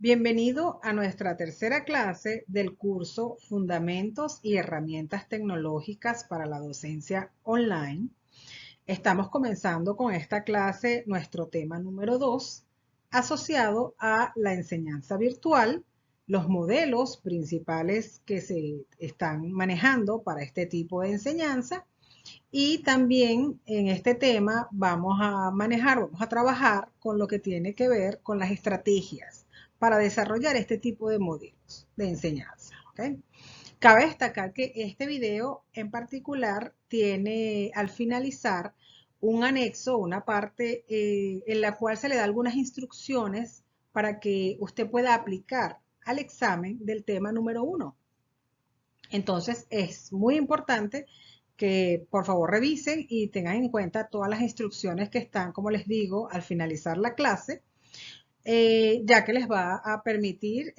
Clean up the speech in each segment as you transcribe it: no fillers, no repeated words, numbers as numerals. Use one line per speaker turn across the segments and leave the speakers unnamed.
Bienvenido a nuestra tercera clase del curso Fundamentos y Herramientas Tecnológicas para la Docencia Online. Estamos comenzando con esta clase nuestro tema número 2, asociado a la enseñanza virtual, los modelos principales que se están manejando para este tipo de enseñanza. Y también en este tema vamos a trabajar con lo que tiene que ver con las estrategias para desarrollar este tipo de modelos de enseñanza. ¿Okay? Cabe destacar que este video en particular tiene al finalizar un anexo, una parte en la cual se le da algunas instrucciones para que usted pueda aplicar al examen del tema número 1. Entonces es muy importante que por favor revisen y tengan en cuenta todas las instrucciones que están, como les digo, al finalizar la clase, ya que les va a permitir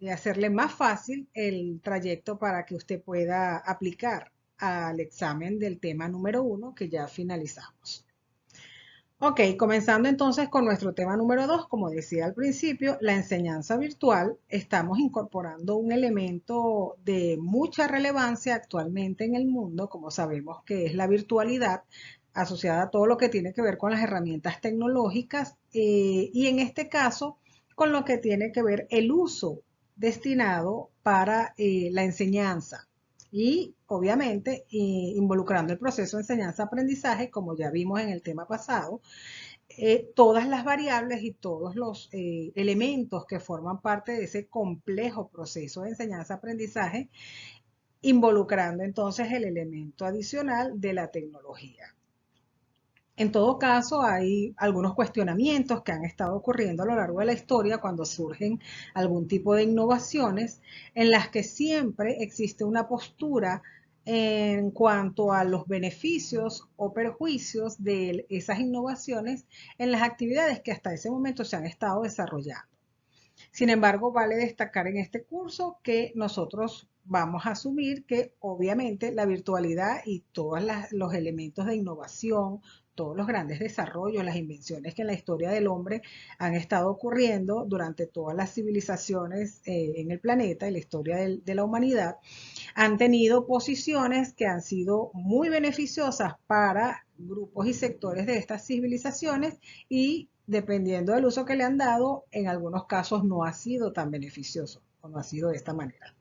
hacerle más fácil el trayecto para que usted pueda aplicar al examen del tema número 1 que ya finalizamos. Ok, comenzando entonces con nuestro tema número 2, como decía al principio, la enseñanza virtual. Estamos incorporando un elemento de mucha relevancia actualmente en el mundo, como sabemos que es la virtualidad, asociada a todo lo que tiene que ver con las herramientas tecnológicas y en este caso con lo que tiene que ver el uso destinado para la enseñanza y obviamente involucrando el proceso de enseñanza-aprendizaje, como ya vimos en el tema pasado, todas las variables y todos los elementos que forman parte de ese complejo proceso de enseñanza-aprendizaje, involucrando entonces el elemento adicional de la tecnología. En todo caso, hay algunos cuestionamientos que han estado ocurriendo a lo largo de la historia cuando surgen algún tipo de innovaciones en las que siempre existe una postura en cuanto a los beneficios o perjuicios de esas innovaciones en las actividades que hasta ese momento se han estado desarrollando. Sin embargo, vale destacar en este curso que nosotros vamos a asumir que obviamente la virtualidad y todos los elementos de innovación, todos los grandes desarrollos, las invenciones que en la historia del hombre han estado ocurriendo durante todas las civilizaciones en el planeta y la historia de la humanidad, han tenido posiciones que han sido muy beneficiosas para grupos y sectores de estas civilizaciones y dependiendo del uso que le han dado, en algunos casos no ha sido tan beneficioso o no ha sido de esta manera.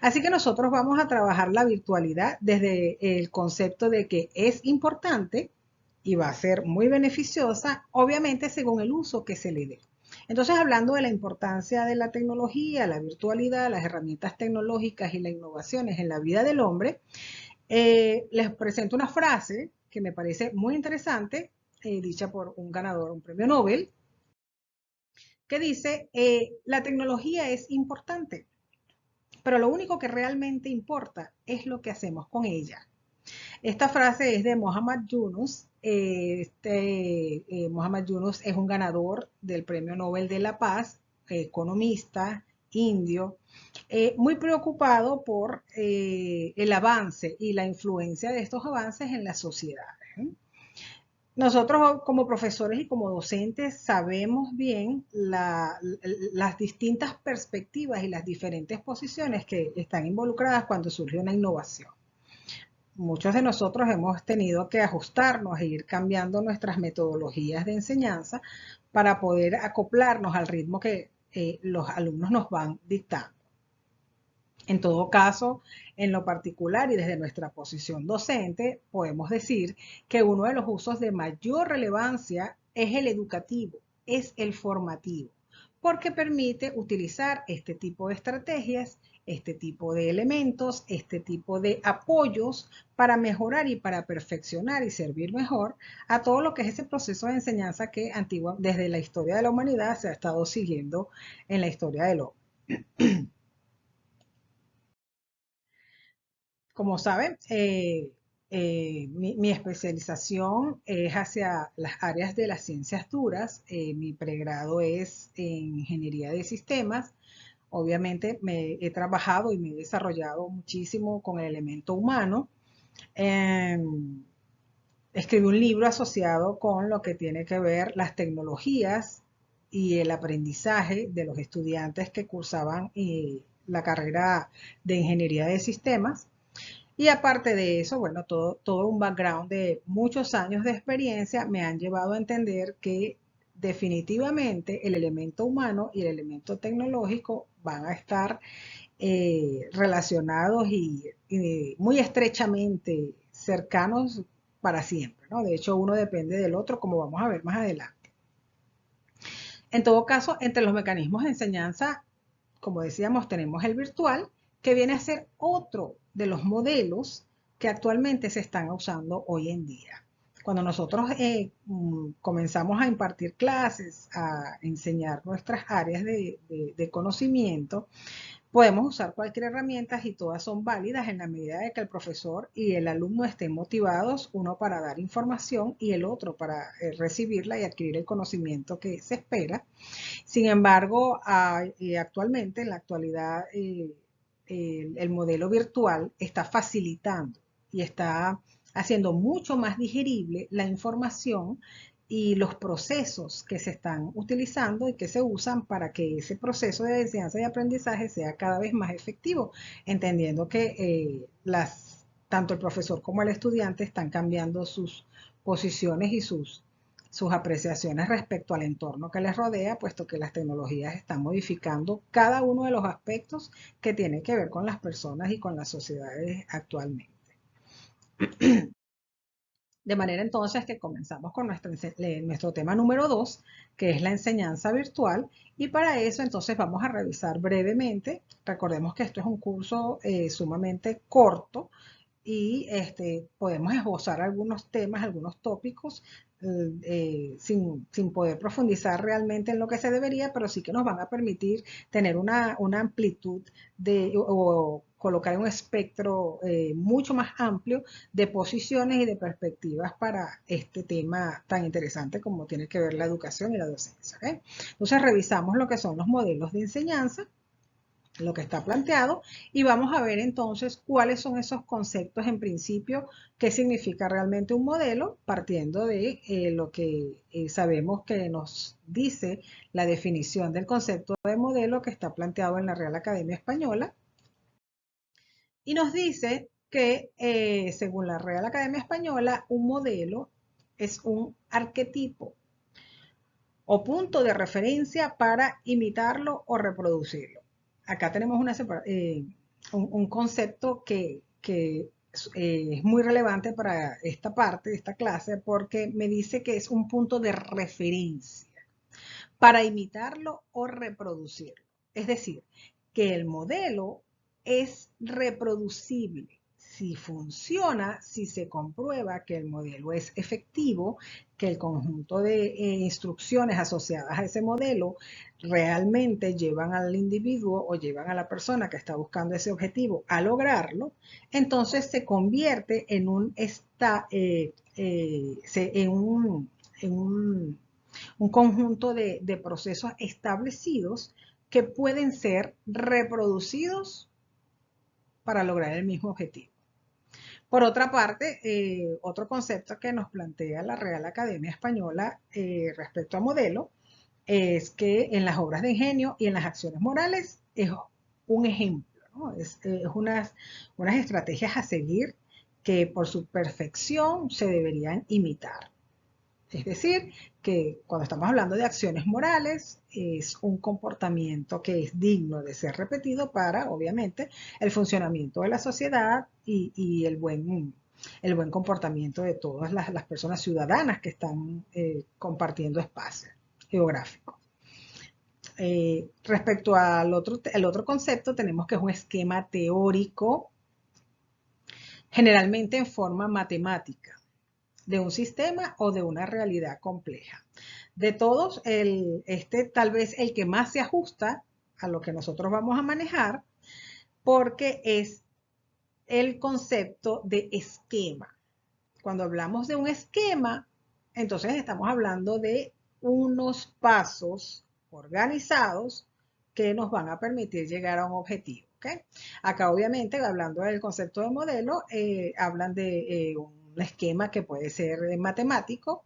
Así que nosotros vamos a trabajar la virtualidad desde el concepto de que es importante y va a ser muy beneficiosa, obviamente según el uso que se le dé. Entonces, hablando de la importancia de la tecnología, la virtualidad, las herramientas tecnológicas y las innovaciones en la vida del hombre, les presento una frase que me parece muy interesante, dicha por un ganador, un premio Nobel, que dice, la tecnología es importante, pero lo único que realmente importa es lo que hacemos con ella. Esta frase es de Muhammad Yunus. Muhammad Yunus es un ganador del Premio Nobel de la Paz, economista indio, muy preocupado por el avance y la influencia de estos avances en la sociedad. Nosotros como profesores y como docentes sabemos bien las distintas perspectivas y las diferentes posiciones que están involucradas cuando surge una innovación. Muchos de nosotros hemos tenido que ajustarnos e ir cambiando nuestras metodologías de enseñanza para poder acoplarnos al ritmo que los alumnos nos van dictando. En todo caso, en lo particular y desde nuestra posición docente, podemos decir que uno de los usos de mayor relevancia es el educativo, es el formativo, porque permite utilizar este tipo de estrategias, este tipo de elementos, este tipo de apoyos para mejorar y para perfeccionar y servir mejor a todo lo que es ese proceso de enseñanza que desde la historia de la humanidad se ha estado siguiendo en la historia del hombre. Como saben, mi especialización es hacia las áreas de las ciencias duras. Mi pregrado es en ingeniería de sistemas. Obviamente me he trabajado y me he desarrollado muchísimo con el elemento humano. Eh, Escribí un libro asociado con lo que tiene que ver las tecnologías y el aprendizaje de los estudiantes que cursaban la carrera de ingeniería de sistemas. Y aparte de eso, bueno, todo un background de muchos años de experiencia me han llevado a entender que definitivamente el elemento humano y el elemento tecnológico van a estar relacionados y muy estrechamente cercanos para siempre, ¿no? De hecho, uno depende del otro, como vamos a ver más adelante. En todo caso, entre los mecanismos de enseñanza, como decíamos, tenemos el virtual, que viene a ser otro de los modelos que actualmente se están usando hoy en día. Cuando nosotros comenzamos a impartir clases, a enseñar nuestras áreas de conocimiento, podemos usar cualquier herramienta y todas son válidas en la medida de que el profesor y el alumno estén motivados, uno para dar información y el otro para recibirla y adquirir el conocimiento que se espera. Sin embargo, actualmente, en la actualidad, el modelo virtual está facilitando y está haciendo mucho más digerible la información y los procesos que se están utilizando y que se usan para que ese proceso de enseñanza y aprendizaje sea cada vez más efectivo, entendiendo que tanto el profesor como el estudiante están cambiando sus posiciones y sus apreciaciones respecto al entorno que les rodea, puesto que las tecnologías están modificando cada uno de los aspectos que tienen que ver con las personas y con las sociedades actualmente. De manera entonces que comenzamos con nuestro tema número 2, que es la enseñanza virtual, y para eso entonces vamos a revisar brevemente. Recordemos que esto es un curso sumamente corto y podemos esbozar algunos temas, algunos tópicos, sin poder profundizar realmente en lo que se debería, pero sí que nos van a permitir tener una amplitud o colocar un espectro mucho más amplio de posiciones y de perspectivas para este tema tan interesante como tiene que ver la educación y la docencia. ¿Okay? Entonces revisamos lo que son los modelos de enseñanza, lo que está planteado, y vamos a ver entonces cuáles son esos conceptos en principio, qué significa realmente un modelo, partiendo de lo que sabemos que nos dice la definición del concepto de modelo que está planteado en la Real Academia Española, y nos dice que según la Real Academia Española, un modelo es un arquetipo o punto de referencia para imitarlo o reproducirlo. Acá tenemos un concepto que es muy relevante para esta parte de esta clase porque me dice que es un punto de referencia para imitarlo o reproducirlo. Es decir, que el modelo es reproducible. Si funciona, si se comprueba que el modelo es efectivo, que el conjunto de instrucciones asociadas a ese modelo realmente llevan al individuo o llevan a la persona que está buscando ese objetivo a lograrlo, entonces se convierte en un conjunto de procesos establecidos que pueden ser reproducidos para lograr el mismo objetivo. Por otra parte, otro concepto que nos plantea la Real Academia Española respecto a modelo es que en las obras de ingenio y en las acciones morales es un ejemplo, ¿no? Es unas estrategias a seguir que por su perfección se deberían imitar. Es decir, que cuando estamos hablando de acciones morales, es un comportamiento que es digno de ser repetido para, obviamente, el funcionamiento de la sociedad y el buen comportamiento de todas las personas ciudadanas que están compartiendo espacios geográficos. Respecto al otro concepto, tenemos que es un esquema teórico, generalmente en forma matemática, de un sistema o de una realidad compleja. De todos, tal vez el que más se ajusta a lo que nosotros vamos a manejar, porque es el concepto de esquema. Cuando hablamos de un esquema, entonces estamos hablando de unos pasos organizados que nos van a permitir llegar a un objetivo. ¿Okay? Acá obviamente, hablando del concepto de modelo, hablan de un esquema que puede ser matemático,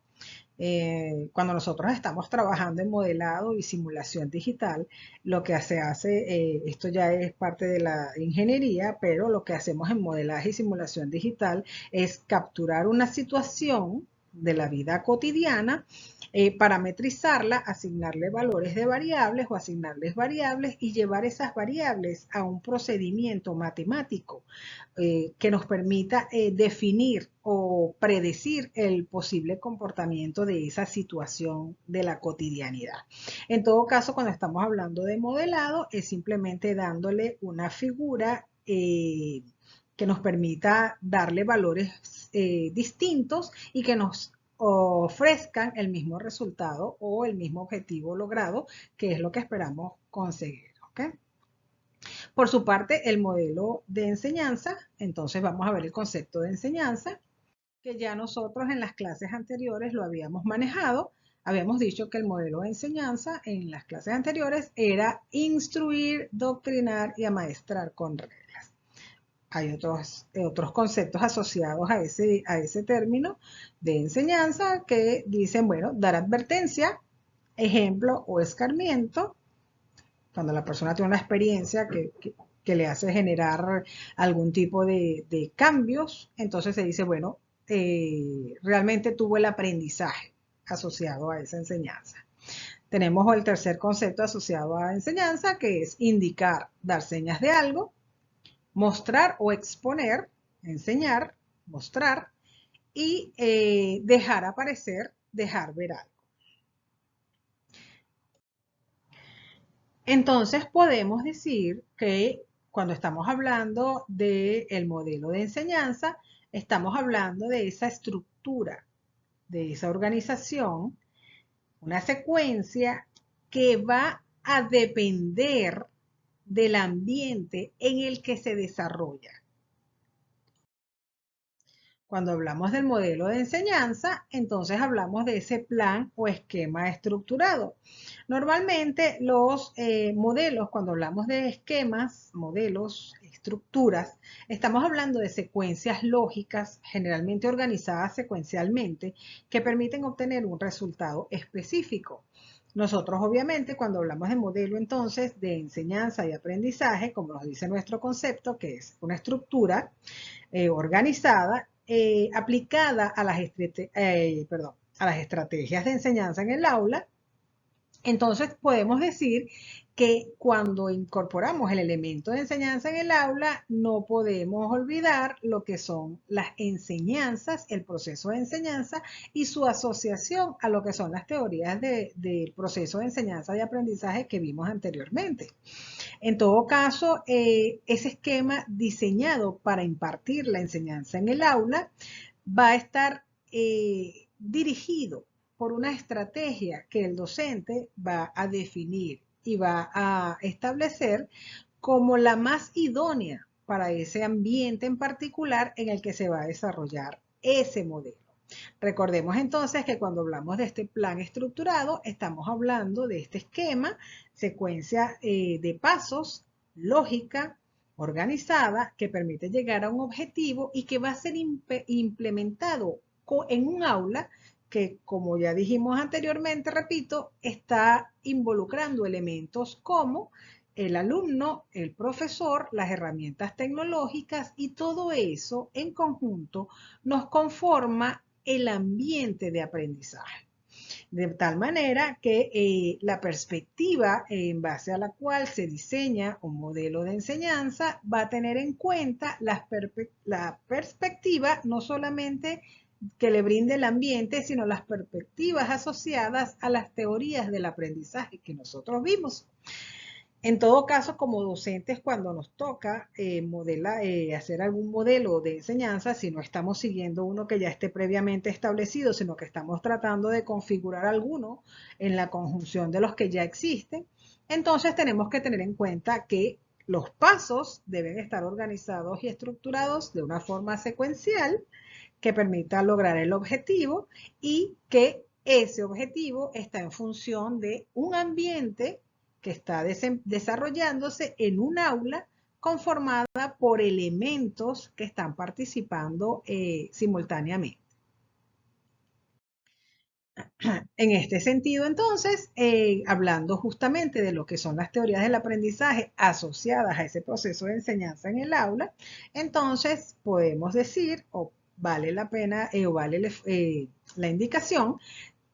Cuando nosotros estamos trabajando en modelado y simulación digital, lo que se hace, esto ya es parte de la ingeniería, pero lo que hacemos en modelaje y simulación digital es capturar una situación de la vida cotidiana, parametrizarla, asignarle valores de variables o asignarles variables y llevar esas variables a un procedimiento matemático que nos permita definir o predecir el posible comportamiento de esa situación de la cotidianidad. En todo caso, cuando estamos hablando de modelado, es simplemente dándole una figura que nos permita darle valores distintos y que nos ofrezcan el mismo resultado o el mismo objetivo logrado, que es lo que esperamos conseguir. ¿Okay? Por su parte, el modelo de enseñanza, entonces vamos a ver el concepto de enseñanza, que ya nosotros en las clases anteriores lo habíamos manejado. Habíamos dicho que el modelo de enseñanza en las clases anteriores era instruir, doctrinar y amaestrar con reglas. Hay otros conceptos asociados a ese término de enseñanza que dicen, bueno, dar advertencia, ejemplo o escarmiento, cuando la persona tiene una experiencia que le hace generar algún tipo de cambios, entonces se dice, bueno, realmente tuvo el aprendizaje asociado a esa enseñanza. Tenemos el tercer concepto asociado a enseñanza, que es indicar, dar señas de algo, mostrar o exponer, enseñar, mostrar, y dejar aparecer, dejar ver algo. Entonces podemos decir que cuando estamos hablando del modelo de enseñanza, estamos hablando de esa estructura, de esa organización, una secuencia que va a depender del ambiente en el que se desarrolla. Cuando hablamos del modelo de enseñanza, entonces hablamos de ese plan o esquema estructurado. Normalmente los modelos, cuando hablamos de esquemas, modelos, estructuras, estamos hablando de secuencias lógicas, generalmente organizadas secuencialmente, que permiten obtener un resultado específico. Nosotros, obviamente, cuando hablamos de modelo, entonces, de enseñanza y aprendizaje, como nos dice nuestro concepto, que es una estructura organizada, aplicada a a las estrategias de enseñanza en el aula, entonces podemos decir que cuando incorporamos el elemento de enseñanza en el aula, no podemos olvidar lo que son las enseñanzas, el proceso de enseñanza y su asociación a lo que son las teorías del proceso de enseñanza y aprendizaje que vimos anteriormente. En todo caso, ese esquema diseñado para impartir la enseñanza en el aula va a estar dirigido por una estrategia que el docente va a definir y va a establecer como la más idónea para ese ambiente en particular en el que se va a desarrollar ese modelo. Recordemos entonces que cuando hablamos de este plan estructurado, estamos hablando de este esquema, secuencia de pasos, lógica, organizada, que permite llegar a un objetivo y que va a ser implementado en un aula que, como ya dijimos anteriormente, repito, está involucrando elementos como el alumno, el profesor, las herramientas tecnológicas y todo eso en conjunto nos conforma el ambiente de aprendizaje. De tal manera que la perspectiva en base a la cual se diseña un modelo de enseñanza va a tener en cuenta la perspectiva no solamente que le brinde el ambiente, sino las perspectivas asociadas a las teorías del aprendizaje que nosotros vimos. En todo caso, como docentes, cuando nos toca hacer algún modelo de enseñanza, si no estamos siguiendo uno que ya esté previamente establecido, sino que estamos tratando de configurar alguno en la conjunción de los que ya existen, entonces tenemos que tener en cuenta que los pasos deben estar organizados y estructurados de una forma secuencial que permita lograr el objetivo y que ese objetivo está en función de un ambiente que está desarrollándose en un aula conformada por elementos que están participando simultáneamente. En este sentido, entonces, hablando justamente de lo que son las teorías del aprendizaje asociadas a ese proceso de enseñanza en el aula, entonces podemos decir, o vale la pena, o vale la indicación,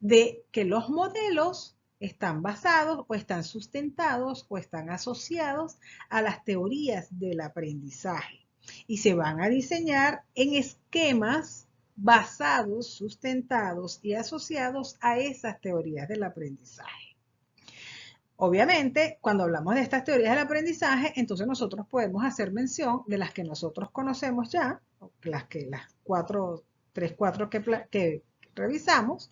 de que los modelos están basados o están sustentados o están asociados a las teorías del aprendizaje y se van a diseñar en esquemas basados, sustentados y asociados a esas teorías del aprendizaje. Obviamente, cuando hablamos de estas teorías del aprendizaje, entonces nosotros podemos hacer mención de las que nosotros conocemos ya, las cuatro, tres, cuatro que revisamos,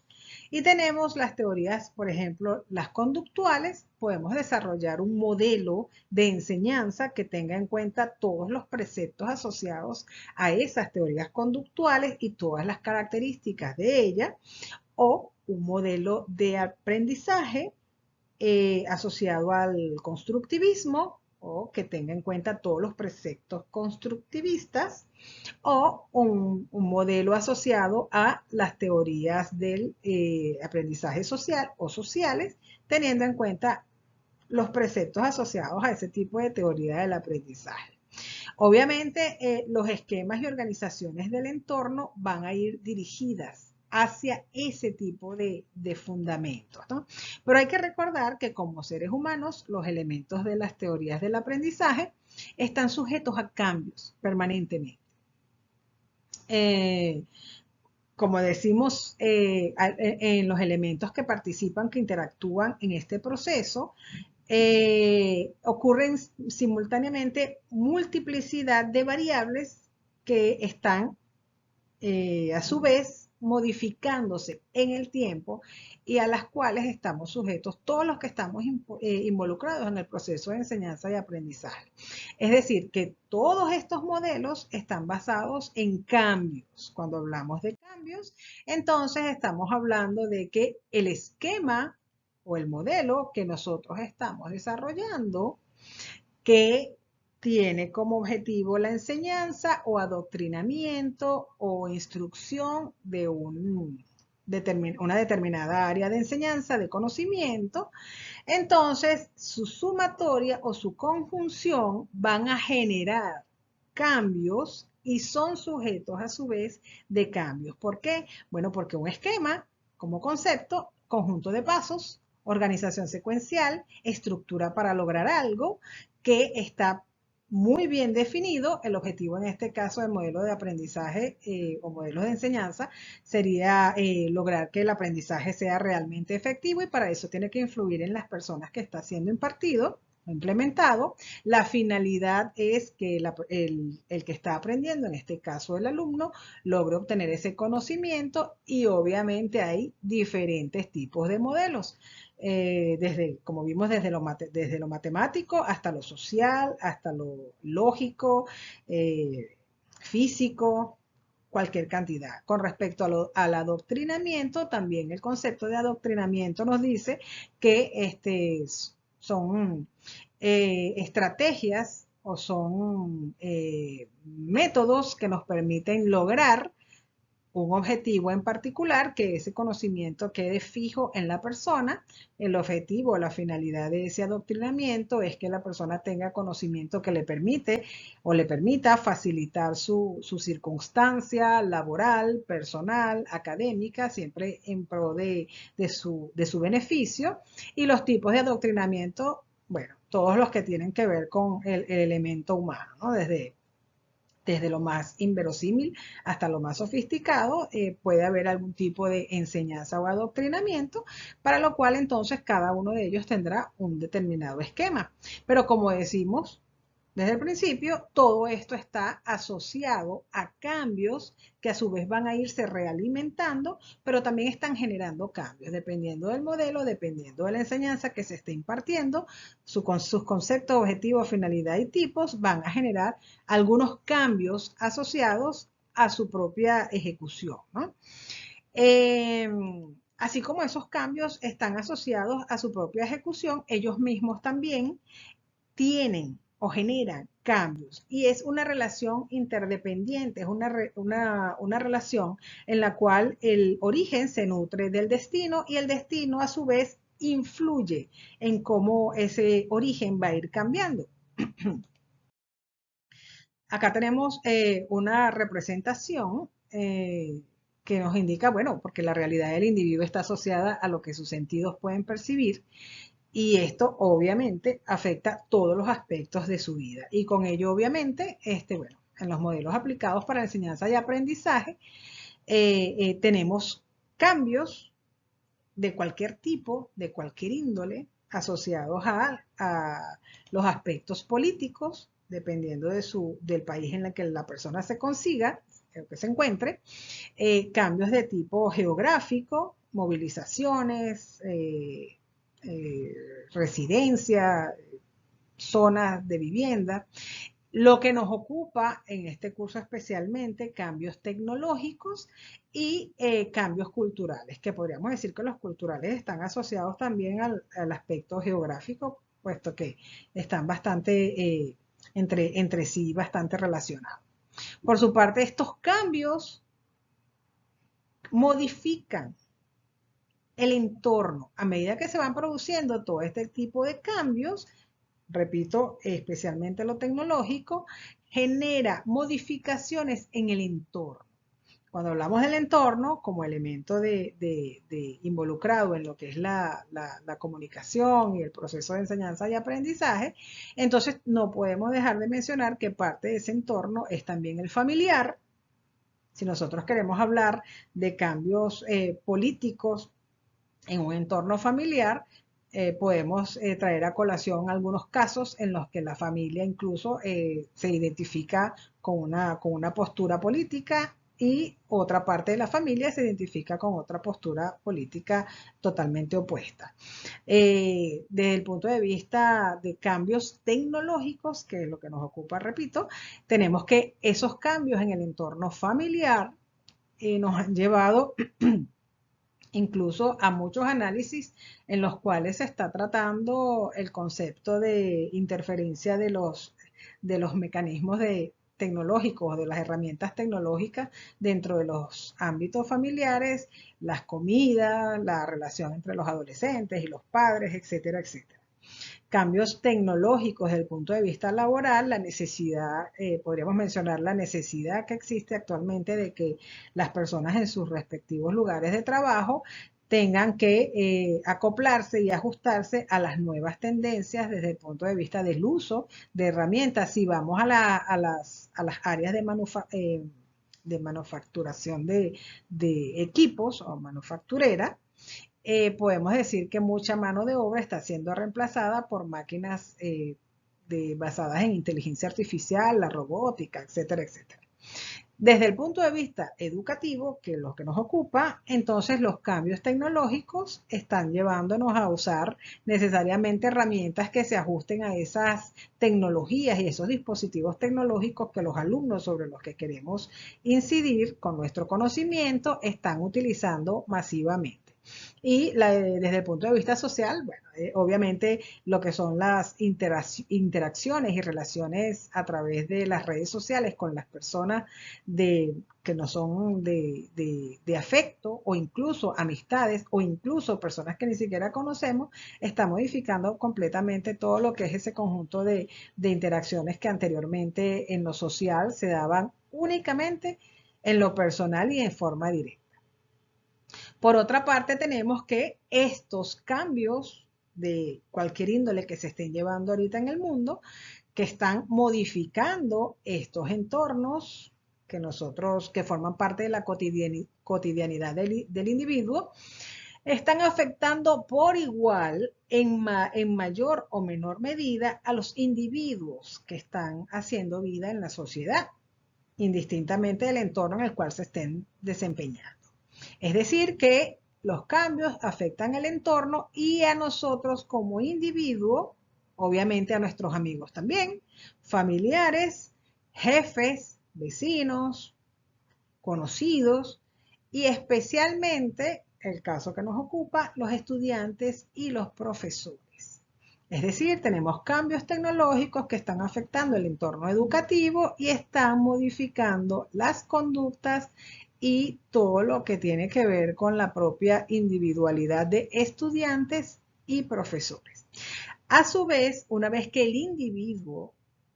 y tenemos las teorías, por ejemplo, las conductuales. Podemos desarrollar un modelo de enseñanza que tenga en cuenta todos los preceptos asociados a esas teorías conductuales y todas las características de ellas, o un modelo de aprendizaje asociado al constructivismo o que tenga en cuenta todos los preceptos constructivistas, o un modelo asociado a las teorías del aprendizaje social o sociales, teniendo en cuenta los preceptos asociados a ese tipo de teoría del aprendizaje. Obviamente, los esquemas y organizaciones del entorno van a ir dirigidas hacia ese tipo de fundamentos, ¿no? Pero hay que recordar que como seres humanos, los elementos de las teorías del aprendizaje están sujetos a cambios permanentemente. Eh, como decimos, en los elementos que participan, que interactúan en este proceso, ocurren simultáneamente multiplicidad de variables que están a su vez modificándose en el tiempo y a las cuales estamos sujetos todos los que estamos involucrados en el proceso de enseñanza y aprendizaje. Es decir, que todos estos modelos están basados en cambios. Cuando hablamos de cambios, entonces estamos hablando de que el esquema o el modelo que nosotros estamos desarrollando, que tiene como objetivo la enseñanza o adoctrinamiento o instrucción de una determinada área de enseñanza, de conocimiento, entonces su sumatoria o su conjunción van a generar cambios y son sujetos a su vez de cambios. ¿Por qué? Bueno, porque un esquema, como concepto, conjunto de pasos, organización secuencial, estructura para lograr algo que está muy bien definido. El objetivo en este caso del modelo de aprendizaje o modelos de enseñanza sería lograr que el aprendizaje sea realmente efectivo, y para eso tiene que influir en las personas que está siendo impartido o implementado. La finalidad es que el que está aprendiendo, en este caso el alumno, logre obtener ese conocimiento, y obviamente hay diferentes tipos de modelos. Desde, como vimos, desde lo matemático hasta lo social, hasta lo lógico, físico, cualquier cantidad. Con respecto al adoctrinamiento, también el concepto de adoctrinamiento nos dice que son estrategias o son métodos que nos permiten lograr un objetivo en particular, que ese conocimiento quede fijo en la persona. El objetivo o la finalidad de ese adoctrinamiento es que la persona tenga conocimiento que le permite o le permita facilitar su circunstancia laboral, personal, académica, siempre en pro de su beneficio. Y los tipos de adoctrinamiento, bueno, todos los que tienen que ver con el elemento humano, ¿no? Desde lo más inverosímil hasta lo más sofisticado, puede haber algún tipo de enseñanza o adoctrinamiento, para lo cual entonces cada uno de ellos tendrá un determinado esquema. Pero como decimos desde el principio, todo esto está asociado a cambios que a su vez van a irse realimentando, pero también están generando cambios, dependiendo del modelo, dependiendo de la enseñanza que se esté impartiendo. Sus conceptos, objetivos, finalidad y tipos van a generar algunos cambios asociados a su propia ejecución, ¿no? Así como esos cambios están asociados a su propia ejecución, ellos mismos también tienen o generan cambios y es una relación interdependiente, es una relación en la cual el origen se nutre del destino y el destino a su vez influye en cómo ese origen va a ir cambiando. Acá tenemos una representación que nos indica, bueno, porque la realidad del individuo está asociada a lo que sus sentidos pueden percibir y esto obviamente afecta todos los aspectos de su vida. Y con ello obviamente, bueno, en los modelos aplicados para enseñanza y aprendizaje, tenemos cambios de cualquier tipo, de cualquier índole, asociados a los aspectos políticos, dependiendo del país en el que la persona se consiga, que se encuentre, cambios de tipo geográfico, movilizaciones, residencia, zonas de vivienda. Lo que nos ocupa en este curso especialmente, cambios tecnológicos y cambios culturales, que podríamos decir que los culturales están asociados también al aspecto geográfico, puesto que están bastante entre sí, bastante relacionados. Por su parte, estos cambios modifican el entorno. A medida que se van produciendo todo este tipo de cambios, repito, especialmente lo tecnológico, genera modificaciones en el entorno. Cuando hablamos del entorno como elemento involucrado en lo que es la comunicación y el proceso de enseñanza y aprendizaje, entonces no podemos dejar de mencionar que parte de ese entorno es también el familiar. Si nosotros queremos hablar de cambios políticos en un entorno familiar, podemos traer a colación algunos casos en los que la familia incluso se identifica con una postura política y otra parte de la familia se identifica con otra postura política totalmente opuesta. Desde el punto de vista de cambios tecnológicos, que es lo que nos ocupa, repito, tenemos que esos cambios en el entorno familiar nos han llevado incluso a muchos análisis en los cuales se está tratando el concepto de interferencia de los mecanismos tecnológicos, de las herramientas tecnológicas dentro de los ámbitos familiares, las comidas, la relación entre los adolescentes y los padres, etcétera, etcétera. Cambios tecnológicos desde el punto de vista laboral, la necesidad, podríamos mencionar la necesidad que existe actualmente de que las personas en sus respectivos lugares de trabajo tengan que acoplarse y ajustarse a las nuevas tendencias desde el punto de vista del uso de herramientas. Si vamos a las áreas de manufacturación de equipos o manufacturera, podemos decir que mucha mano de obra está siendo reemplazada por máquinas basadas en inteligencia artificial, la robótica, etcétera, etcétera. Desde el punto de vista educativo, que es lo que nos ocupa, entonces los cambios tecnológicos están llevándonos a usar necesariamente herramientas que se ajusten a esas tecnologías y esos dispositivos tecnológicos que los alumnos sobre los que queremos incidir con nuestro conocimiento están utilizando masivamente. Y desde el punto de vista social, bueno, obviamente lo que son las interacciones y relaciones a través de las redes sociales con las personas que no son de afecto o incluso amistades o incluso personas que ni siquiera conocemos, está modificando completamente todo lo que es ese conjunto de interacciones que anteriormente en lo social se daban únicamente en lo personal y en forma directa. Por otra parte, tenemos que estos cambios de cualquier índole que se estén llevando ahorita en el mundo, que están modificando estos entornos que forman parte de la cotidianidad del individuo, están afectando por igual en mayor o menor medida a los individuos que están haciendo vida en la sociedad, indistintamente del entorno en el cual se estén desempeñando. Es decir, que los cambios afectan el entorno y a nosotros como individuo, obviamente a nuestros amigos también, familiares, jefes, vecinos, conocidos y especialmente, el caso que nos ocupa, los estudiantes y los profesores. Es decir, tenemos cambios tecnológicos que están afectando el entorno educativo y están modificando las conductas y todo lo que tiene que ver con la propia individualidad de estudiantes y profesores. A su vez, una vez que el individuo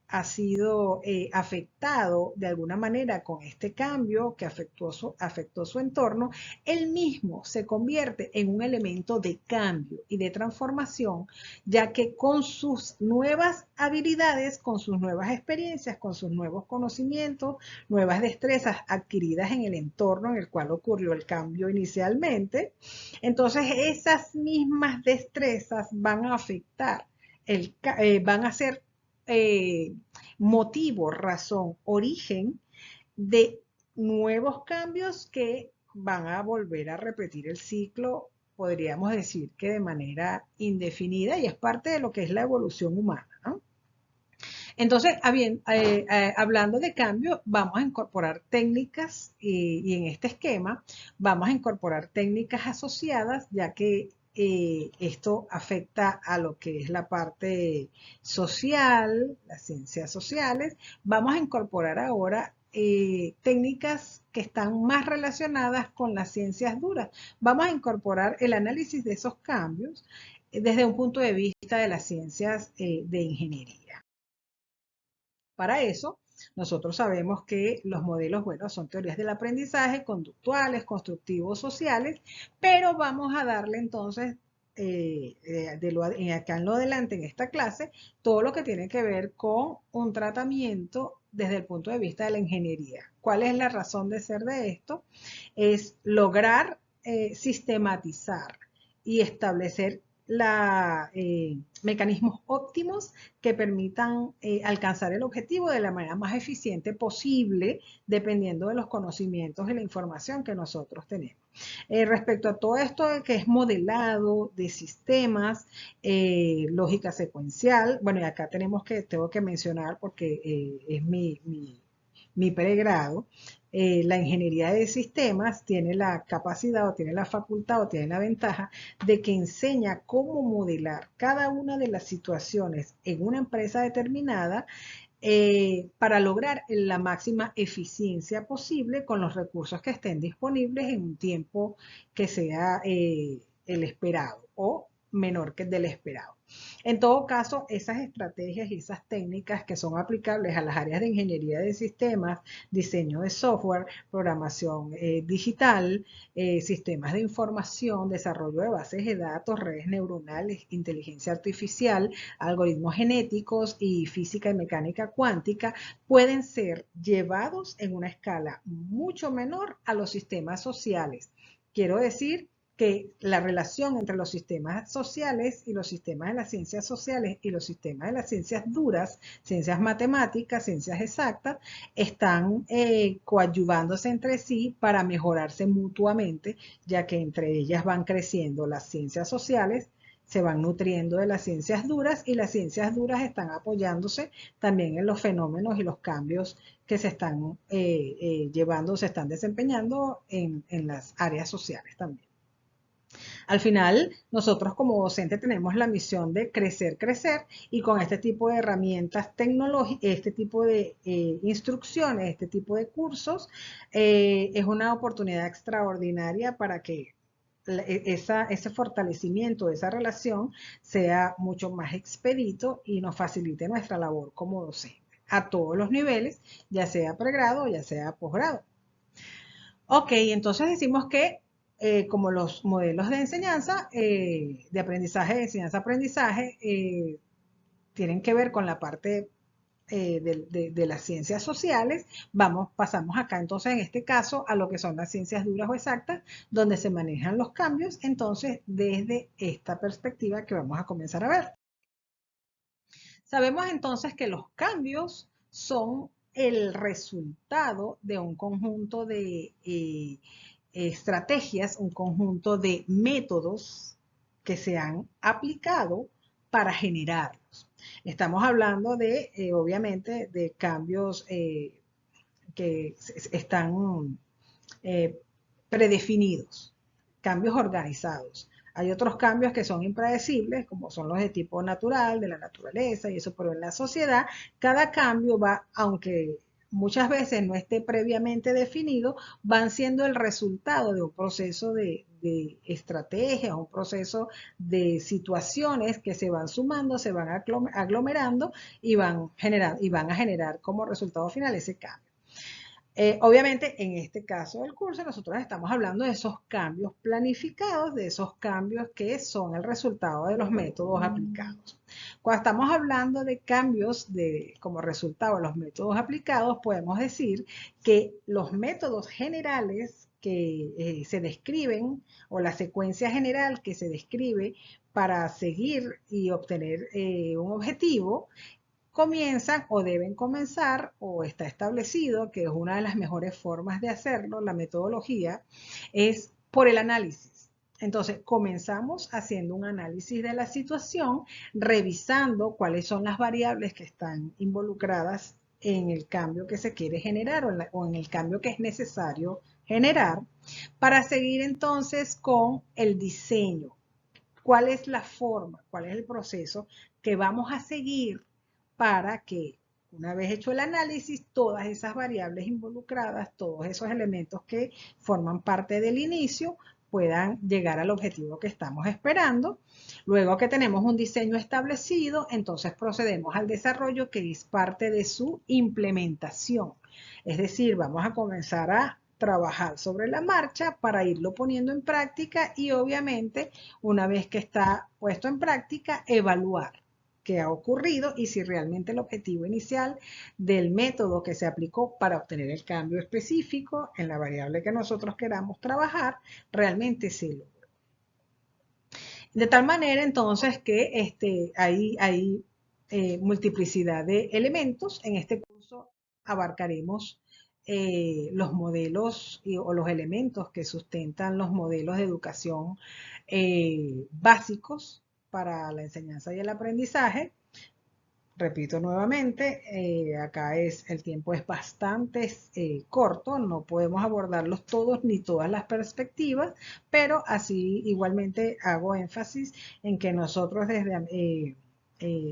ha sido afectado de alguna manera con este cambio que afectó su entorno, él mismo se convierte en un elemento de cambio y de transformación, ya que con sus nuevas habilidades, con sus nuevas experiencias, con sus nuevos conocimientos, nuevas destrezas adquiridas en el entorno en el cual ocurrió el cambio inicialmente, entonces esas mismas destrezas van a afectar van a ser eh, motivo, razón, origen de nuevos cambios que van a volver a repetir el ciclo, podríamos decir que de manera indefinida, y es parte de lo que es la evolución humana, ¿no? Entonces, hablando de cambio, vamos a incorporar técnicas y en este esquema vamos a incorporar técnicas asociadas, ya que esto afecta a lo que es la parte social, las ciencias sociales. Vamos a incorporar ahora técnicas que están más relacionadas con las ciencias duras. Vamos a incorporar el análisis de esos cambios desde un punto de vista de las ciencias de ingeniería. Para eso, nosotros sabemos que los modelos, bueno, son teorías del aprendizaje, conductuales, constructivos, sociales, pero vamos a darle entonces, acá en lo adelante, en esta clase, todo lo que tiene que ver con un tratamiento desde el punto de vista de la ingeniería. ¿Cuál es la razón de ser de esto? Es lograr sistematizar y establecer mecanismos óptimos que permitan alcanzar el objetivo de la manera más eficiente posible, dependiendo de los conocimientos y la información que nosotros tenemos. Respecto a todo esto que es modelado de sistemas, lógica secuencial, bueno, y acá tengo que mencionar porque es mi pregrado, la ingeniería de sistemas tiene la capacidad o tiene la facultad o tiene la ventaja de que enseña cómo modelar cada una de las situaciones en una empresa determinada para lograr la máxima eficiencia posible con los recursos que estén disponibles en un tiempo que sea el esperado o menor que el del esperado. En todo caso, esas estrategias y esas técnicas que son aplicables a las áreas de ingeniería de sistemas, diseño de software, programación digital, sistemas de información, desarrollo de bases de datos, redes neuronales, inteligencia artificial, algoritmos genéticos y física y mecánica cuántica, pueden ser llevados en una escala mucho menor a los sistemas sociales. Quiero decir que la relación entre los sistemas sociales y los sistemas de las ciencias sociales y los sistemas de las ciencias duras, ciencias matemáticas, ciencias exactas, están coadyuvándose entre sí para mejorarse mutuamente, ya que entre ellas van creciendo las ciencias sociales, se van nutriendo de las ciencias duras y las ciencias duras están apoyándose también en los fenómenos y los cambios que se están llevando, se están desempeñando en las áreas sociales también. Al final, nosotros como docentes tenemos la misión de crecer, crecer, y con este tipo de herramientas tecnológicas, este tipo de instrucciones, este tipo de cursos, es una oportunidad extraordinaria para que ese fortalecimiento de esa relación sea mucho más expedito y nos facilite nuestra labor como docente a todos los niveles, ya sea pregrado o ya sea posgrado. Ok, entonces decimos que como los modelos de enseñanza, de aprendizaje, de enseñanza-aprendizaje, tienen que ver con la parte de las ciencias sociales, pasamos acá entonces en este caso a lo que son las ciencias duras o exactas, donde se manejan los cambios, entonces desde esta perspectiva que vamos a comenzar a ver. Sabemos entonces que los cambios son el resultado de un conjunto de estrategias, un conjunto de métodos que se han aplicado para generarlos. Estamos hablando de, obviamente, de cambios que están eh, predefinidos, cambios organizados. Hay otros cambios que son impredecibles, como son los de tipo natural, de la naturaleza y eso, pero en la sociedad cada cambio va, aunque muchas veces no esté previamente definido, van siendo el resultado de un proceso de estrategias, un proceso de situaciones que se van sumando, se van aglomerando y van a generar como resultado final ese cambio. Obviamente, en este caso del curso, nosotros estamos hablando de esos cambios planificados, de esos cambios que son el resultado de los métodos aplicados. Cuando estamos hablando de cambios como resultado de los métodos aplicados, podemos decir que los métodos generales que se describen o la secuencia general que se describe para seguir y obtener un objetivo comienzan o deben comenzar o está establecido que es una de las mejores formas de hacerlo, la metodología, es por el análisis. Entonces, comenzamos haciendo un análisis de la situación, revisando cuáles son las variables que están involucradas en el cambio que se quiere generar o en el cambio que es necesario generar, para seguir entonces con el diseño. ¿Cuál es la forma? ¿Cuál es el proceso que vamos a seguir para que, una vez hecho el análisis, todas esas variables involucradas, todos esos elementos que forman parte del inicio, puedan llegar al objetivo que estamos esperando? Luego que tenemos un diseño establecido, entonces procedemos al desarrollo, que es parte de su implementación. Es decir, vamos a comenzar a trabajar sobre la marcha para irlo poniendo en práctica y obviamente una vez que está puesto en práctica, evaluar qué ha ocurrido y si realmente el objetivo inicial del método que se aplicó para obtener el cambio específico en la variable que nosotros queramos trabajar realmente se logró. De tal manera entonces que hay multiplicidad de elementos. En este curso abarcaremos los modelos o los elementos que sustentan los modelos de educación básicos para la enseñanza y el aprendizaje. Repito nuevamente, acá el tiempo es bastante corto, no podemos abordarlos todos ni todas las perspectivas, pero así igualmente hago énfasis en que nosotros desde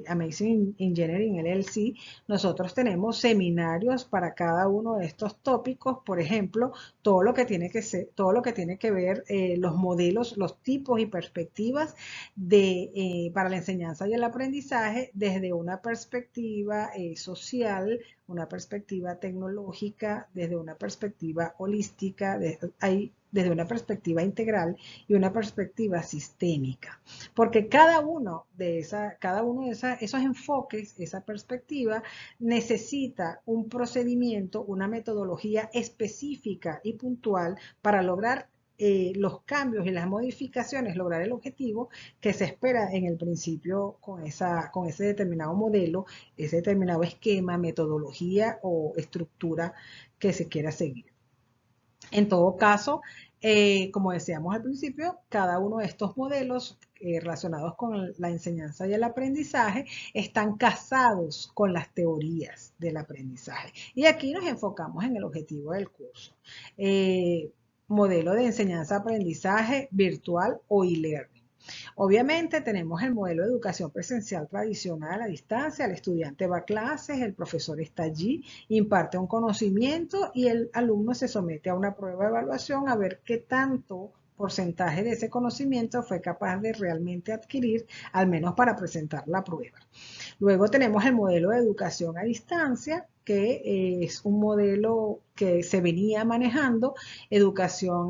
Amazing Engineering LLC, nosotros tenemos seminarios para cada uno de estos tópicos. Por ejemplo, todo lo que tiene que ver los modelos, los tipos y perspectivas para la enseñanza y el aprendizaje desde una perspectiva social, una perspectiva tecnológica, desde una perspectiva holística, desde una perspectiva integral y una perspectiva sistémica. Porque cada uno de esos enfoques, esa perspectiva, necesita un procedimiento, una metodología específica y puntual para lograr los cambios y las modificaciones, lograr el objetivo que se espera en el principio con ese determinado modelo, ese determinado esquema, metodología o estructura que se quiera seguir. En todo caso, como decíamos al principio, cada uno de estos modelos relacionados con la enseñanza y el aprendizaje están casados con las teorías del aprendizaje. Y aquí nos enfocamos en el objetivo del curso. Modelo de enseñanza-aprendizaje virtual o e-learning. Obviamente tenemos el modelo de educación presencial tradicional a distancia, el estudiante va a clases, el profesor está allí, imparte un conocimiento y el alumno se somete a una prueba de evaluación a ver qué tanto porcentaje de ese conocimiento fue capaz de realmente adquirir, al menos para presentar la prueba. Luego tenemos el modelo de educación a distancia, que es un modelo que se venía manejando, educación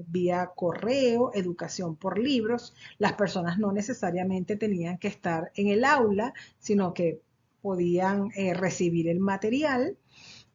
vía correo, educación por libros. Las personas no necesariamente tenían que estar en el aula, sino que podían recibir el material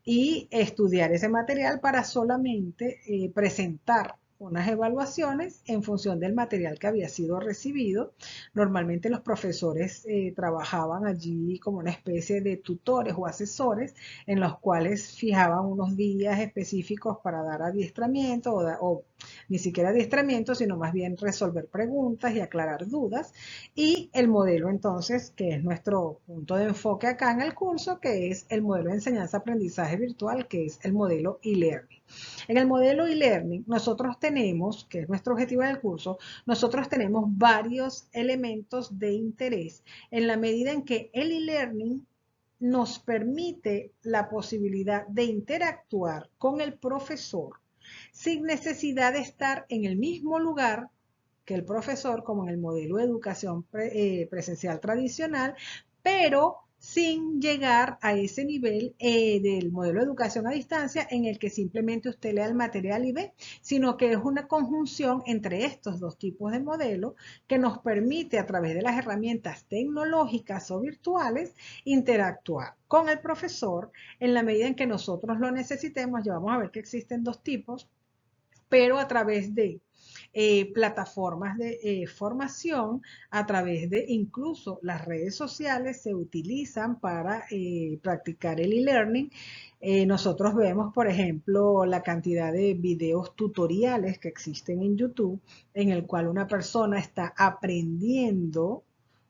y estudiar ese material para solamente presentar unas evaluaciones en función del material que había sido recibido. Normalmente los profesores trabajaban allí como una especie de tutores o asesores en los cuales fijaban unos días específicos para dar adiestramiento o ni siquiera adiestramiento, sino más bien resolver preguntas y aclarar dudas. Y el modelo entonces, que es nuestro punto de enfoque acá en el curso, que es el modelo de enseñanza-aprendizaje virtual, que es el modelo e-learning. En el modelo e-learning, nosotros tenemos, que es nuestro objetivo del curso, nosotros tenemos varios elementos de interés en la medida en que el e-learning nos permite la posibilidad de interactuar con el profesor sin necesidad de estar en el mismo lugar que el profesor, como en el modelo de educación presencial tradicional, pero sin llegar a ese nivel del modelo de educación a distancia en el que simplemente usted lea el material y ve, sino que es una conjunción entre estos dos tipos de modelos que nos permite a través de las herramientas tecnológicas o virtuales interactuar con el profesor en la medida en que nosotros lo necesitemos. Ya vamos a ver que existen dos tipos, pero a través de plataformas de formación, a través de incluso las redes sociales se utilizan para practicar el e-learning. Nosotros vemos, por ejemplo, la cantidad de videos tutoriales que existen en YouTube, en el cual una persona está aprendiendo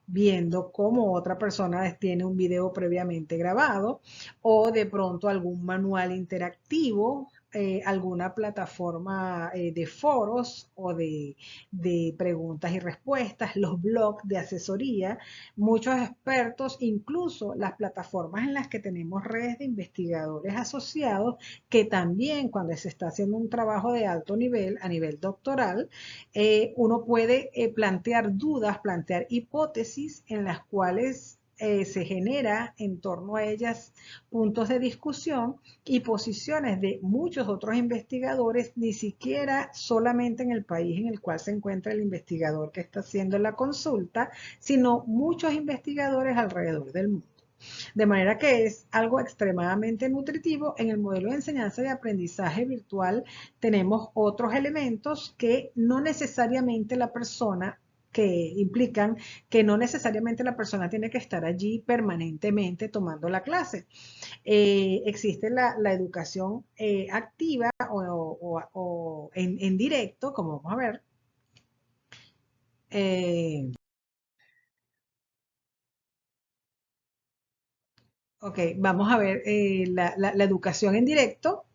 viendo cómo otra persona tiene un video previamente grabado o de pronto algún manual interactivo, alguna plataforma de foros o de preguntas y respuestas, los blogs de asesoría, muchos expertos, incluso las plataformas en las que tenemos redes de investigadores asociados, que también cuando se está haciendo un trabajo de alto nivel, a nivel doctoral, uno puede plantear dudas, plantear hipótesis en las cuales se genera en torno a ellas puntos de discusión y posiciones de muchos otros investigadores, ni siquiera solamente en el país en el cual se encuentra el investigador que está haciendo la consulta, sino muchos investigadores alrededor del mundo. De manera que es algo extremadamente nutritivo. En el modelo de enseñanza y aprendizaje virtual tenemos otros elementos que no necesariamente la persona que implican que no necesariamente la persona tiene que estar allí permanentemente tomando la clase. Existe la educación activa o en directo, como vamos a ver. Ok, vamos a ver la educación en directo,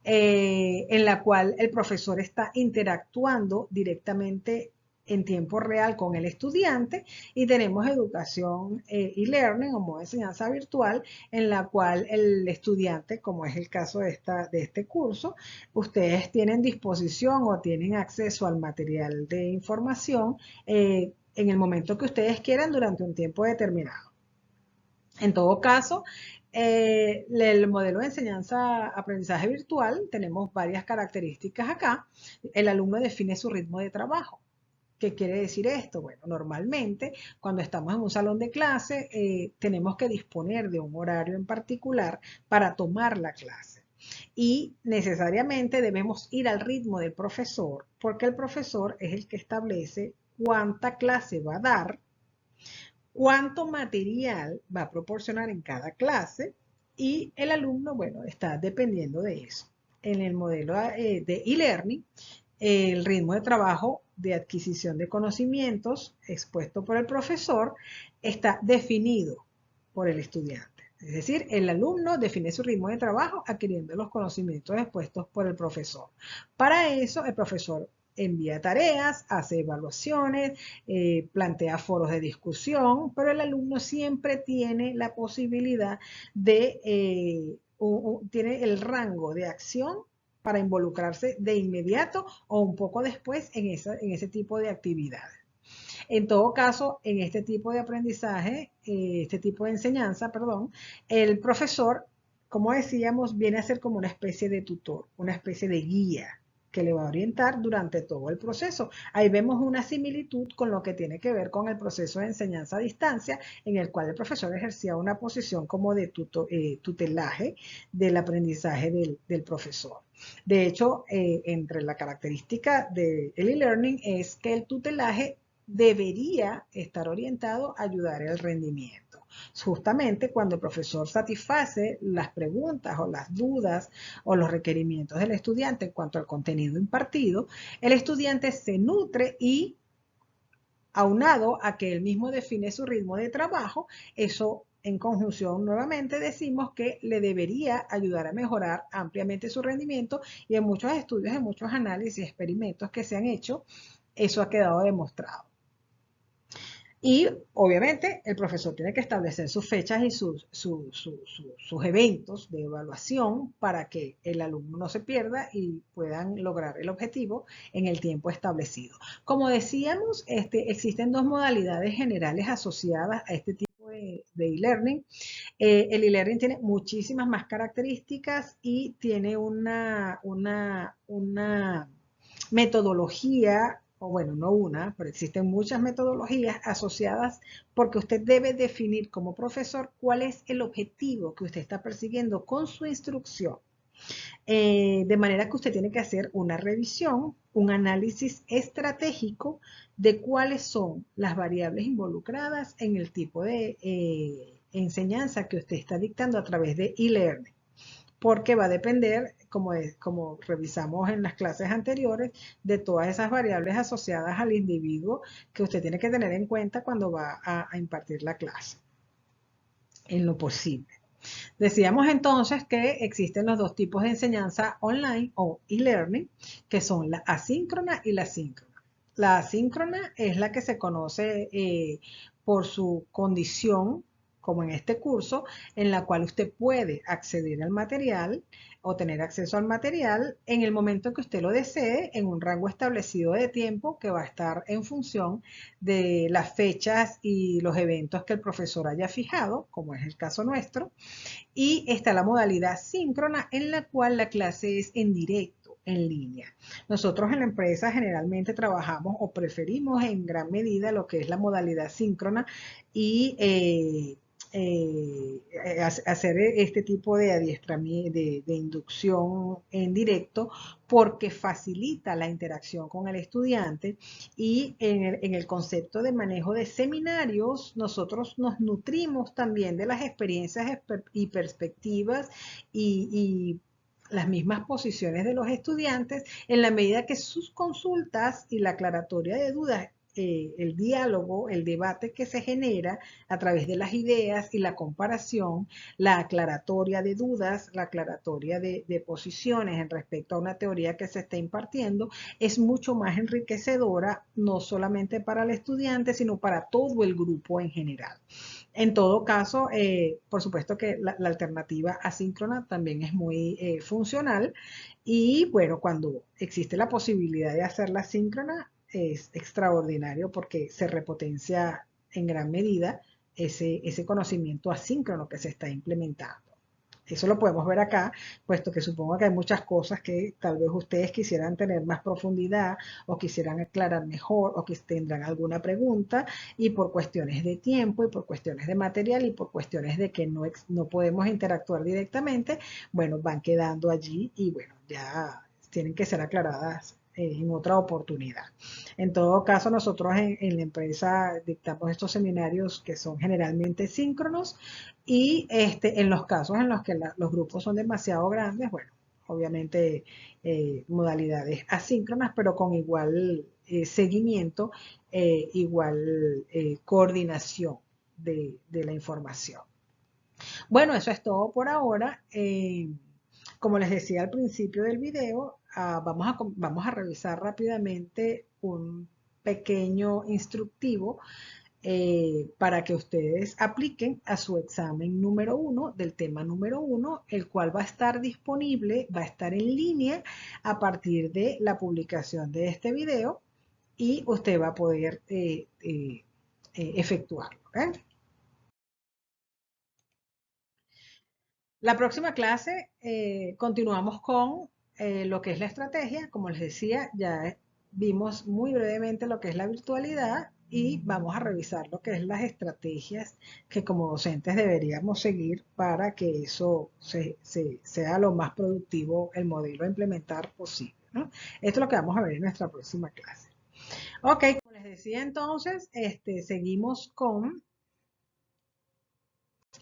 en la cual el profesor está interactuando directamente en tiempo real con el estudiante, y tenemos educación e-learning o modo de enseñanza virtual en la cual el estudiante, como es el caso de este curso, ustedes tienen disposición o tienen acceso al material de información en el momento que ustedes quieran durante un tiempo determinado. En todo caso, el modelo de enseñanza-aprendizaje virtual, tenemos varias características acá. El alumno define su ritmo de trabajo. ¿Qué quiere decir esto? Bueno, normalmente cuando estamos en un salón de clase tenemos que disponer de un horario en particular para tomar la clase. Y necesariamente debemos ir al ritmo del profesor, porque el profesor es el que establece cuánta clase va a dar, cuánto material va a proporcionar en cada clase, y el alumno, bueno, está dependiendo de eso. En el modelo de e-learning, el ritmo de trabajo de adquisición de conocimientos expuesto por el profesor está definido por el estudiante. Es decir, el alumno define su ritmo de trabajo adquiriendo los conocimientos expuestos por el profesor. Para eso, el profesor envía tareas, hace evaluaciones, plantea foros de discusión, pero el alumno siempre tiene la posibilidad de, tiene el rango de acción para involucrarse de inmediato o un poco después en ese tipo de actividades. En todo caso, en este tipo de aprendizaje, este tipo de enseñanza, perdón, el profesor, como decíamos, viene a ser como una especie de tutor, una especie de guía que le va a orientar durante todo el proceso. Ahí vemos una similitud con lo que tiene que ver con el proceso de enseñanza a distancia, en el cual el profesor ejercía una posición como de tutelaje del aprendizaje del profesor. De hecho, entre la característica del e-learning es que el tutelaje debería estar orientado a ayudar el rendimiento. Justamente cuando el profesor satisface las preguntas o las dudas o los requerimientos del estudiante en cuanto al contenido impartido, el estudiante se nutre y, aunado a que él mismo define su ritmo de trabajo, eso en conjunción nuevamente decimos que le debería ayudar a mejorar ampliamente su rendimiento, y en muchos estudios, en muchos análisis y experimentos que se han hecho, eso ha quedado demostrado. Y obviamente el profesor tiene que establecer sus fechas y sus eventos de evaluación para que el alumno no se pierda y puedan lograr el objetivo en el tiempo establecido. Como decíamos, existen dos modalidades generales asociadas a este tipo de e-learning. El e-learning tiene muchísimas más características y tiene una metodología, o bueno, no una, pero existen muchas metodologías asociadas, porque usted debe definir como profesor cuál es el objetivo que usted está persiguiendo con su instrucción. De manera que usted tiene que hacer una revisión, un análisis estratégico de cuáles son las variables involucradas en el tipo de enseñanza que usted está dictando a través de e-learning, porque va a depender, como revisamos en las clases anteriores, de todas esas variables asociadas al individuo que usted tiene que tener en cuenta cuando va a impartir la clase, en lo posible. Decíamos entonces que existen los dos tipos de enseñanza online o e-learning, que son la asíncrona y la síncrona. La asíncrona es la que se conoce por su condición, como en este curso, en la cual usted puede acceder al material o tener acceso al material en el momento que usted lo desee, en un rango establecido de tiempo que va a estar en función de las fechas y los eventos que el profesor haya fijado, como es el caso nuestro. Y está la modalidad síncrona, en la cual la clase es en directo, en línea. Nosotros en la empresa generalmente trabajamos o preferimos en gran medida lo que es la modalidad síncrona y hacer este tipo de adiestramiento, de inducción en directo, porque facilita la interacción con el estudiante. Y en el concepto de manejo de seminarios, nosotros nos nutrimos también de las experiencias y perspectivas y las mismas posiciones de los estudiantes, en la medida que sus consultas y la aclaratoria de dudas, el diálogo, el debate que se genera a través de las ideas y la comparación, la aclaratoria de dudas, la aclaratoria de posiciones en respecto a una teoría que se está impartiendo, es mucho más enriquecedora, no solamente para el estudiante, sino para todo el grupo en general. En todo caso, por supuesto que la alternativa asíncrona también es muy funcional, y bueno, cuando existe la posibilidad de hacerla síncrona, es extraordinario porque se repotencia en gran medida ese conocimiento asíncrono que se está implementando. Eso lo podemos ver acá, puesto que supongo que hay muchas cosas que tal vez ustedes quisieran tener más profundidad o quisieran aclarar mejor o que tendrán alguna pregunta, y por cuestiones de tiempo y por cuestiones de material y por cuestiones de que no podemos interactuar directamente, bueno, van quedando allí y bueno, ya tienen que ser aclaradas en otra oportunidad. En todo caso, nosotros en la empresa dictamos estos seminarios que son generalmente síncronos, y en los casos en los que los grupos son demasiado grandes, bueno, obviamente modalidades asíncronas, pero con igual seguimiento, igual coordinación de la información. Bueno, eso es todo por ahora. Como les decía al principio del video, vamos a revisar rápidamente un pequeño instructivo para que ustedes apliquen a su examen número 1 del tema número 1, el cual va a estar disponible, va a estar en línea a partir de la publicación de este video, y usted va a poder efectuarlo. La próxima clase continuamos con lo que es la estrategia. Como les decía, ya vimos muy brevemente lo que es la virtualidad, y vamos a revisar lo que es las estrategias que como docentes deberíamos seguir para que eso sea lo más productivo, el modelo a implementar posible, ¿no? Esto es lo que vamos a ver en nuestra próxima clase. Ok, como les decía. decía entonces, seguimos con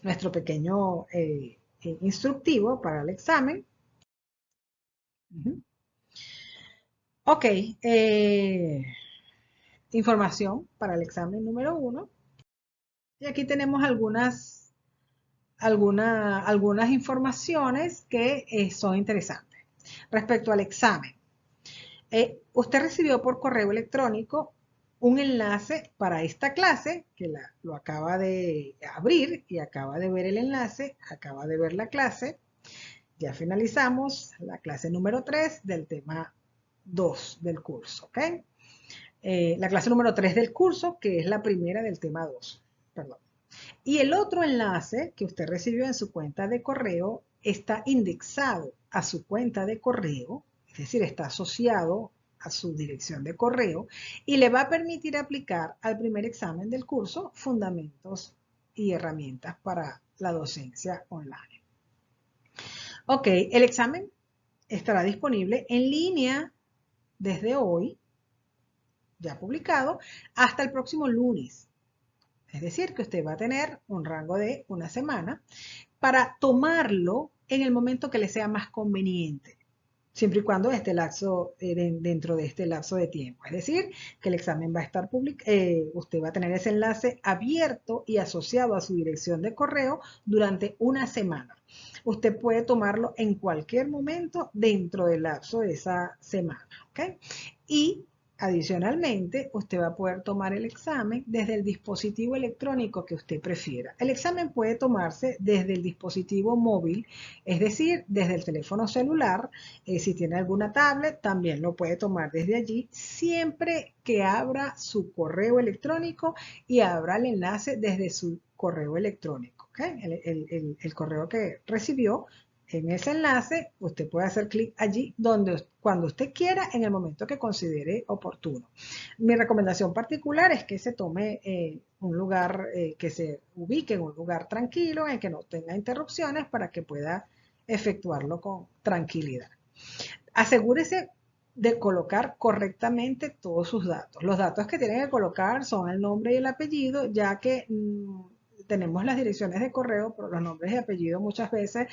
nuestro pequeño instructivo para el examen. Ujú. Ok, información para el examen número 1. Y aquí tenemos algunas informaciones que son interesantes. Respecto al examen, usted recibió por correo electrónico un enlace para esta clase, que lo acaba de abrir y acaba de ver el enlace, acaba de ver la clase. Ya finalizamos la clase número 3 del tema 2 del curso, ¿ok? La clase número 3 del curso, que es la primera del tema 2, perdón. Y el otro enlace que usted recibió en su cuenta de correo está indexado a su cuenta de correo, es decir, está asociado a su dirección de correo y le va a permitir aplicar al primer examen del curso Fundamentos y herramientas para la docencia online. Ok, el examen estará disponible en línea desde hoy, ya publicado, hasta el próximo lunes. Es decir, que usted va a tener un rango de una semana para tomarlo en el momento que le sea más conveniente, siempre y cuando esté dentro de este lapso de tiempo. Es decir, que el examen va a estar usted va a tener ese enlace abierto y asociado a su dirección de correo durante una semana. Usted puede tomarlo en cualquier momento dentro del lapso de esa semana, ¿ok? Y adicionalmente, usted va a poder tomar el examen desde el dispositivo electrónico que usted prefiera. El examen puede tomarse desde el dispositivo móvil, es decir, desde el teléfono celular. Si tiene alguna tablet, también lo puede tomar desde allí, siempre que abra su correo electrónico y abra el enlace desde su correo electrónico. ¿Okay? El correo que recibió en ese enlace, usted puede hacer clic allí cuando usted quiera, en el momento que considere oportuno. Mi recomendación particular es que se tome un lugar, que se ubique en un lugar tranquilo, en el que no tenga interrupciones para que pueda efectuarlo con tranquilidad. Asegúrese de colocar correctamente todos sus datos. Los datos que tienen que colocar son el nombre y el apellido, ya que tenemos las direcciones de correo, pero los nombres y apellidos muchas veces,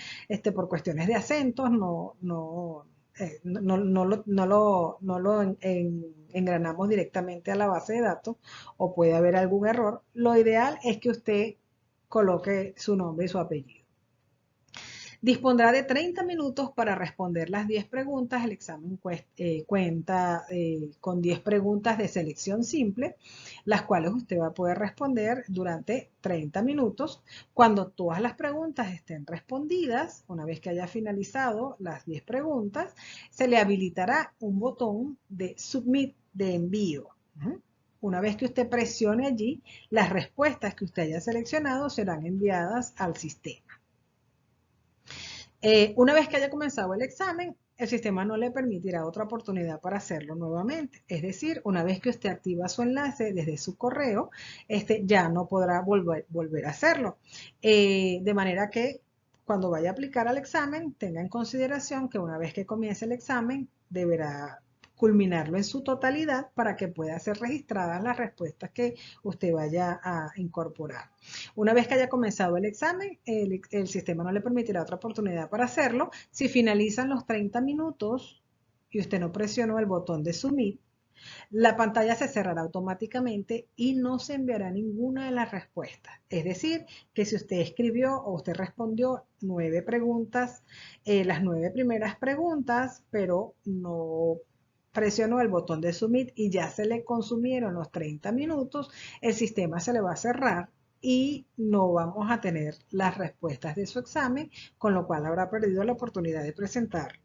por cuestiones de acentos, no lo engranamos directamente a la base de datos o puede haber algún error. Lo ideal es que usted coloque su nombre y su apellido. Dispondrá de 30 minutos para responder las 10 preguntas. El examen cuenta con 10 preguntas de selección simple, las cuales usted va a poder responder durante 30 minutos. Cuando todas las preguntas estén respondidas, una vez que haya finalizado las 10 preguntas, se le habilitará un botón de Submit, de envío. Una vez que usted presione allí, las respuestas que usted haya seleccionado serán enviadas al sistema. Una vez que haya comenzado el examen, el sistema no le permitirá otra oportunidad para hacerlo nuevamente. Es decir, una vez que usted activa su enlace desde su correo, ya no podrá volver a hacerlo. De manera que cuando vaya a aplicar al examen, tenga en consideración que una vez que comience el examen, deberá culminarlo en su totalidad para que pueda ser registradas las respuestas que usted vaya a incorporar. Una vez que haya comenzado el examen, el sistema no le permitirá otra oportunidad para hacerlo. Si finalizan los 30 minutos y usted no presionó el botón de Submit, la pantalla se cerrará automáticamente y no se enviará ninguna de las respuestas. Es decir, que si usted escribió o usted respondió 9 preguntas, las 9 primeras preguntas, pero no presionó el botón de Submit y ya se le consumieron los 30 minutos, el sistema se le va a cerrar y no vamos a tener las respuestas de su examen, con lo cual habrá perdido la oportunidad de presentar.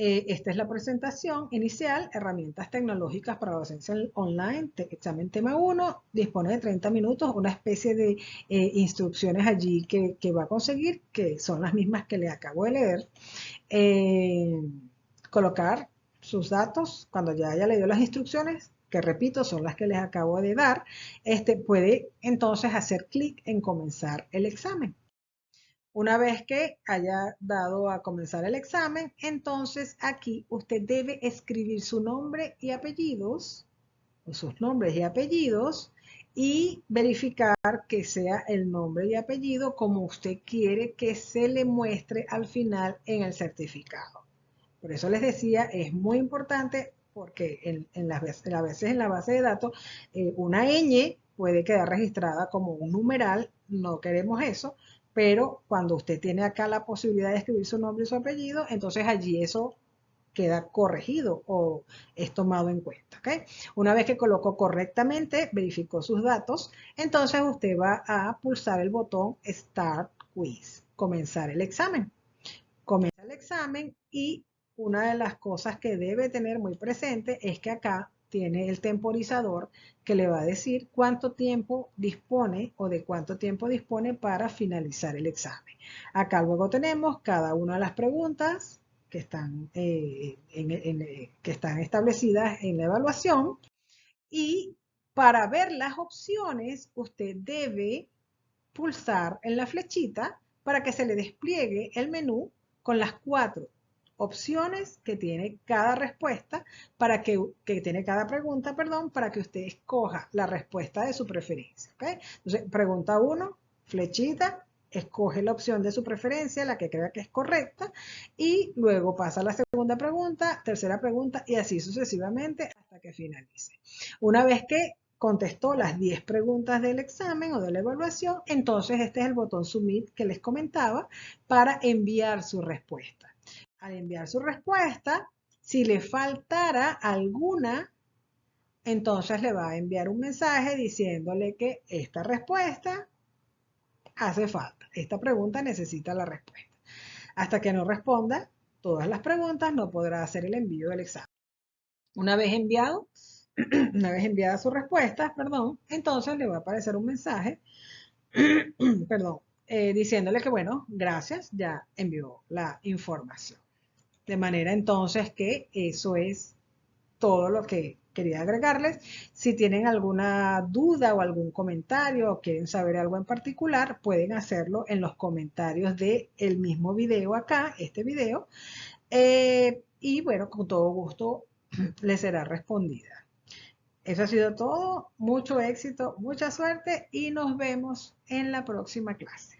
Esta es la presentación inicial, herramientas tecnológicas para la docencia online, examen tema 1, dispone de 30 minutos, una especie de instrucciones allí que va a conseguir, que son las mismas que le acabo de leer. Colocar sus datos cuando ya haya leído las instrucciones, que repito, son las que les acabo de dar, puede entonces hacer clic en comenzar el examen. Una vez que haya dado a comenzar el examen, entonces aquí usted debe escribir su nombre y apellidos, o sus nombres y apellidos, y verificar que sea el nombre y apellido como usted quiere que se le muestre al final en el certificado. Por eso les decía, es muy importante porque a veces en la base de datos una ñ puede quedar registrada como un numeral, no queremos eso, pero cuando usted tiene acá la posibilidad de escribir su nombre y su apellido, entonces allí eso queda corregido o es tomado en cuenta. ¿Okay? Una vez que colocó correctamente, verificó sus datos, entonces usted va a pulsar el botón Start Quiz, comenzar el examen. Comienza el examen y una de las cosas que debe tener muy presente es que acá tiene el temporizador que le va a decir cuánto tiempo dispone o de cuánto tiempo dispone para finalizar el examen. Acá luego tenemos cada una de las preguntas que están, que están establecidas en la evaluación y para ver las opciones usted debe pulsar en la flechita para que se le despliegue el menú con las 4 opciones que tiene cada respuesta que tiene cada pregunta, perdón, para que usted escoja la respuesta de su preferencia. ¿Okay? Entonces, pregunta 1, flechita, escoge la opción de su preferencia, la que crea que es correcta, y luego pasa a la segunda pregunta, tercera pregunta, y así sucesivamente hasta que finalice. Una vez que contestó las 10 preguntas del examen o de la evaluación, entonces este es el botón Submit que les comentaba para enviar su respuesta. Al enviar su respuesta, si le faltara alguna, entonces le va a enviar un mensaje diciéndole que esta respuesta hace falta. Esta pregunta necesita la respuesta. Hasta que no responda todas las preguntas, no podrá hacer el envío del examen. Una vez enviado, una vez enviada su respuesta, perdón, entonces le va a aparecer un mensaje, perdón, diciéndole que bueno, gracias, ya envió la información. De manera entonces que eso es todo lo que quería agregarles. Si tienen alguna duda o algún comentario o quieren saber algo en particular, pueden hacerlo en los comentarios del mismo video acá, este video. Y bueno, con todo gusto les será respondida. Eso ha sido todo. Mucho éxito, mucha suerte y nos vemos en la próxima clase.